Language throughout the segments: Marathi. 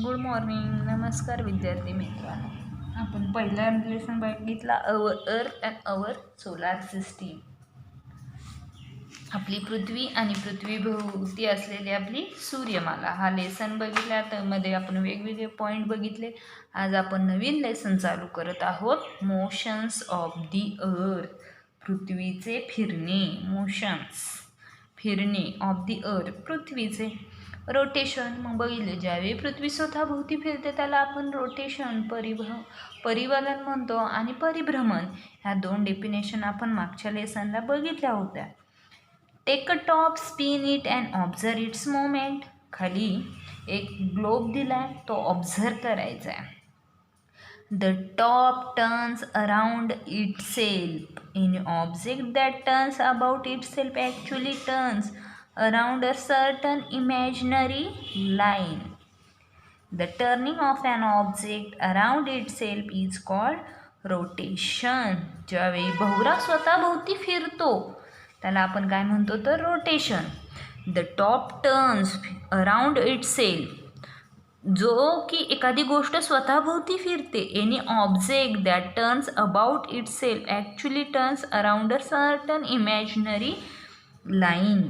Good morning. नमस्कार विद्यार्थी मित्रांनो. आपण पहिला लेसन बघितला अर्थ अँड अवर सोलार सिस्टीम. आपली पृथ्वी आणि पृथ्वीभोवती असलेली आपली सूर्यमाला हा लेसन बघितला. त्यामध्ये आपण वेगवेगळे पॉईंट बघितले. आज आपण नवीन लेसन चालू करत आहोत. मोशन्स ऑफ दी अर्थ, पृथ्वीचे फिरणे. मोशन्स फिरणे ऑफ दी अर्थ, पृथ्वीचे. रोटेशन मग बघितले, ज्यावेळी पृथ्वी स्वतःभोवती फिरते त्याला आपण रोटेशन परिवलन म्हणतो आणि परिभ्रमण. ह्या दोन डेफिनेशन आपण मागच्या लेसनला बघितल्या होत्या. Take a top, spin it and observe its moment. खाली एक ग्लोब दिलाय, तो ऑब्झर्व करायचा आहे. The top turns around itself. Any object that turns about itself actually turns around a certain imaginary line. The turning of an object around itself is called rotation. ज्यावेळी भोवरा स्वतःभोवती फिरतो त्याला आपण काय म्हणतो तर rotation. The top turns around itself, जो की एखादी गोष्ट स्वतःभोवती फिरते. Any object that turns about itself actually turns around a certain imaginary line.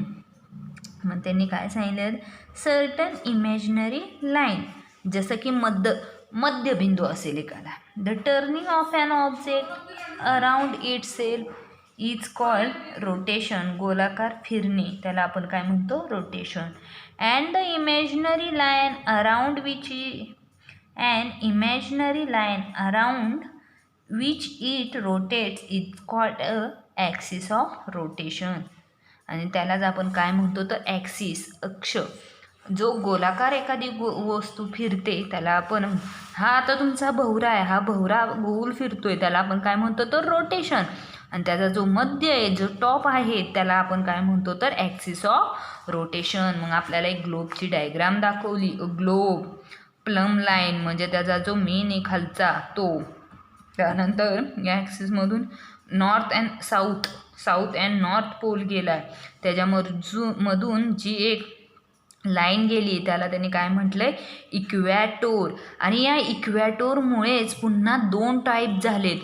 मग त्यांनी काय सांगितलं, सर्टन इमॅजिनरी लाईन, जसं की मध्यबिंदू असेल एखादा. The turning of an object around itself is called rotation. गोलाकार फिरणे त्याला आपण काय म्हणतो rotation. And the imaginary line around which it rotates is called a axis of rotation. आणि त्यालाच आपण काय म्हणतो तर ॲक्सिस, अक्ष. जो गोलाकार एखादी वस्तू फिरते त्याला आपण, हा आता तुमचा भोवरा आहे, हा भोवरा गोल फिरतोय त्याला आपण काय म्हणतो तर रोटेशन. आणि त्याचा जो मध्य आहे, जो टॉप आहे, त्याला आपण काय म्हणतो तर ॲक्सिस ऑफ रोटेशन. मग आपल्याला एक ग्लोबची डायग्राम दाखवली. ग्लोब, प्लम लाईन म्हणजे त्याचा जो मेन आहे खालचा तो. त्यानंतर या ॲक्सिसमधून north and south and north pole गेला आहे. त्याच्यामधून जी एक लाईन गेली त्याला त्यांनी काय म्हटलं आहे इक्वॅटोर. आणि या इक्वॅटोरमुळेच पुन्हा दोन टाईप झालेत.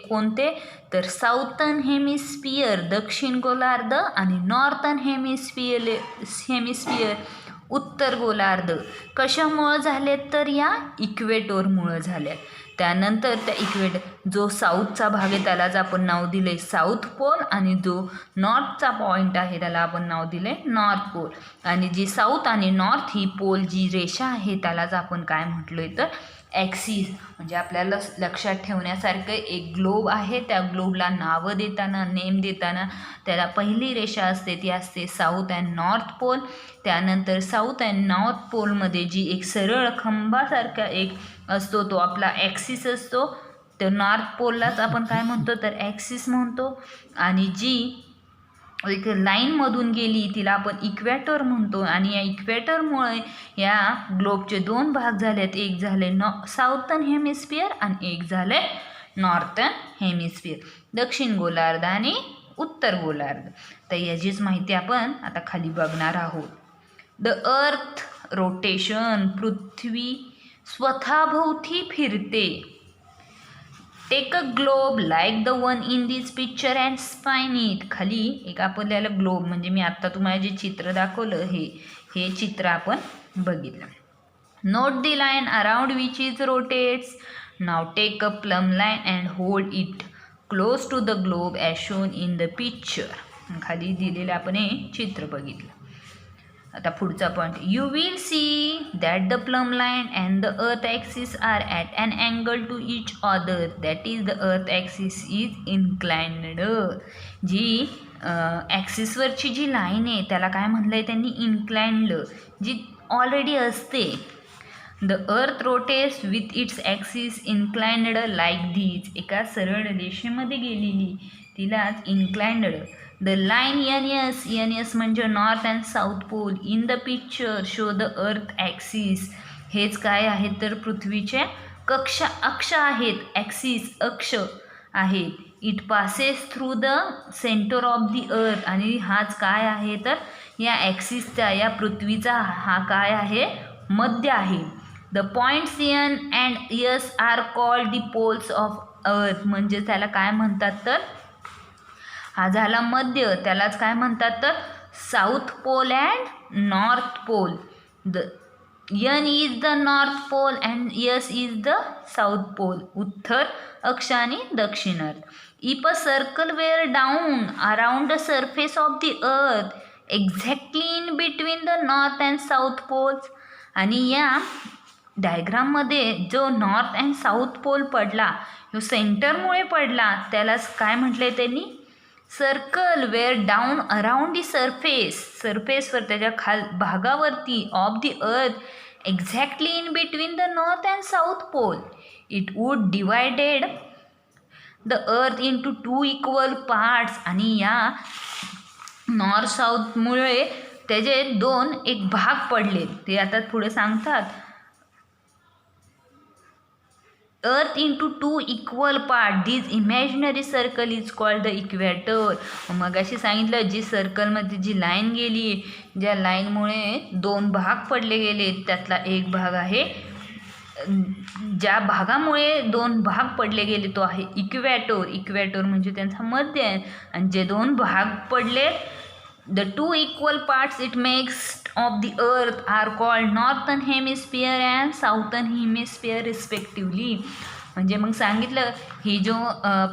कोणते तर साऊथर्न हेमिस्फियर दक्षिण गोलार्ध आणि नॉर्थर्न हेमिस्फियर उत्तर गोलार्ध. कशामुळं झालेत तर या इक्वेटोरमुळं झाल्यात. त्यानंतर त्या जो साऊथचा भाग आहे त्यालाच आपण नाव दिले साऊथ पोल, आणि जो नॉर्थचा पॉईंट आहे त्याला आपण नाव दिले नॉर्थ पोल. आणि जी साऊथ आणि नॉर्थ ही पोल जी रेषा आहे त्यालाच आपण काय म्हटलोय तर ॲक्सिस. म्हणजे आपल्याला लक्षात ठेवण्यासारखं एक ग्लोब आहे. त्या ग्लोबला नावं देताना, नेम देताना त्याला पहिली रेषा असते ती असते साऊथ अँड नॉर्थ पोल. त्यानंतर साऊथ अँड नॉर्थ पोलमध्ये जी एक सरळ खंबासारखा एक असतो तो आपला ॲक्सिस असतो. तर नॉर्थ पोललाच आपण काय म्हणतो तर ॲक्सिस म्हणतो. आणि जी एक लाईनमधून गेली तिला आपण इक्वॅटर म्हणतो. आणि या इक्वॅटरमुळे या ग्लोबचे दोन भाग झालेत. एक झाले साऊथर्न हेमिस्फियर आणि एक झाले नॉर्थर्न हेमिस्फियर, दक्षिण गोलार्ध आणि उत्तर गोलार्ध. तर याचीच माहिती आपण आता खाली बघणार आहोत. द अर्थ रोटेशन, पृथ्वी स्वतःभोवती फिरते. Take a globe like the one in this picture and spin it. खाली एक आपल्याला ग्लोब म्हणजे मी आत्ता तुम्हाला जे चित्र दाखवलं हे चित्र आपण बघितलं. Note the line around which is rotates. Now take a plumb line and hold it close to the globe as shown in the picture. खाली दिलेलं आपण हे चित्र बघितलं. आता पुढचा point. You will see that the plumb line and the earth axis are at an angle to each other. That is the earth axis is inclined. जी ॲक्सिसवरची जी लाईन आहे त्याला काय म्हटलं आहे त्यांनी इन्क्लाइन्ड, जी ऑलरेडी असते. The earth rotates with its axis inclined like these. एका सरळ रेषेमध्ये गेलेली तिलाच इन्क्लाइन्ड. द लाईन एन म्हणजे north and south pole in the picture show the earth axis. हेच काय आहेत तर पृथ्वीचे अक्ष आहेत. ॲक्सिस अक्ष आहेत. It passes through the centre of the अर्थ. आणि हाच काय आहे तर या ॲक्सिसचा, या पृथ्वीचा हा काय आहे मध्य आहे. The points N and S are called the poles of earth. म्हणजे त्याला काय म्हणतात तर हा झाला मध्य, त्यालाच काय म्हणतात तर south pole and north pole. The N is the north pole and S is the south pole. उत्तर अक्ष आणि दक्षिण अर्थ. If a circle were drawn around the surface of the earth exactly in between the north and south poles. आणि या डायग्राममध्ये जो नॉर्थ अँड साऊथ पोल पडला जो सेंटरमुळे पडला त्यालाच काय म्हटले त्यांनी circle were drawn around the सरफेसवर त्याच्या भागावरती of the earth exactly in between the north and south pole it would divided the earth into 2 equal parts. आणि या नॉर्थ साऊथमुळे त्याचे 2 एक भाग पडले. ते आता पुढे सांगतात अर्थ into 2 equal part. This imaginary circle is called the equator. मग अशी सांगितलं जी सर्कलमध्ये जी लाईन गेली ज्या लाईनमुळे 2 भाग पडले गेले त्यातला एक भाग आहे ज्या भागामुळे 2 भाग पडले गेले तो आहे इक्वेटर म्हणजे त्यांचा मध्य आहे. आणि जे 2 भाग पडले the 2 equal parts it makes of the earth are called northern hemisphere and southern hemisphere respectively. म्हणजे मग सांगितलं ही जो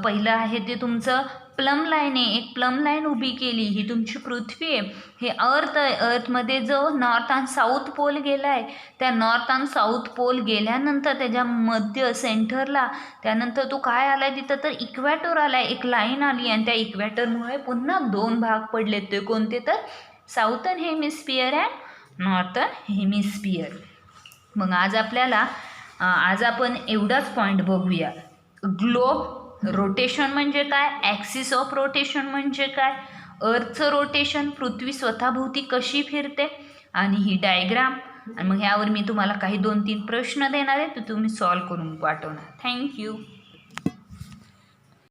पहिलं आहे ते तुमचं प्लम लाईन आहे. एक प्लम लाईन उभी केली ही तुमची पृथ्वी आहे. हे अर्थ आहे. अर्थमध्ये जो नॉर्थ आणि साऊथ पोल गेला आहे त्या नॉर्थ आणि साऊथ पोल गेल्यानंतर त्याच्या मध्य सेंटरला त्यानंतर तो काय आला आहे तिथं तर इक्वेटर आला आहे. एक लाईन आली आणि त्या इक्वेटरमुळे पुन्हा 2 भाग पडले. ते कोणते तर Southern hemisphere and northern hemisphere. मग आज आपण एवढाच पॉईंट बघूया. ग्लोब रोटेशन म्हणजे काय, ॲक्सिस ऑफ रोटेशन म्हणजे काय, अर्थचं रोटेशन पृथ्वी स्वतःभोवती कशी फिरते आणि ही डायग्राम. आणि मग ह्यावर मी तुम्हाला काही 2-3 प्रश्न देणार आहे तर तुम्ही सॉल्व करून पाठवणार. थँक्यू.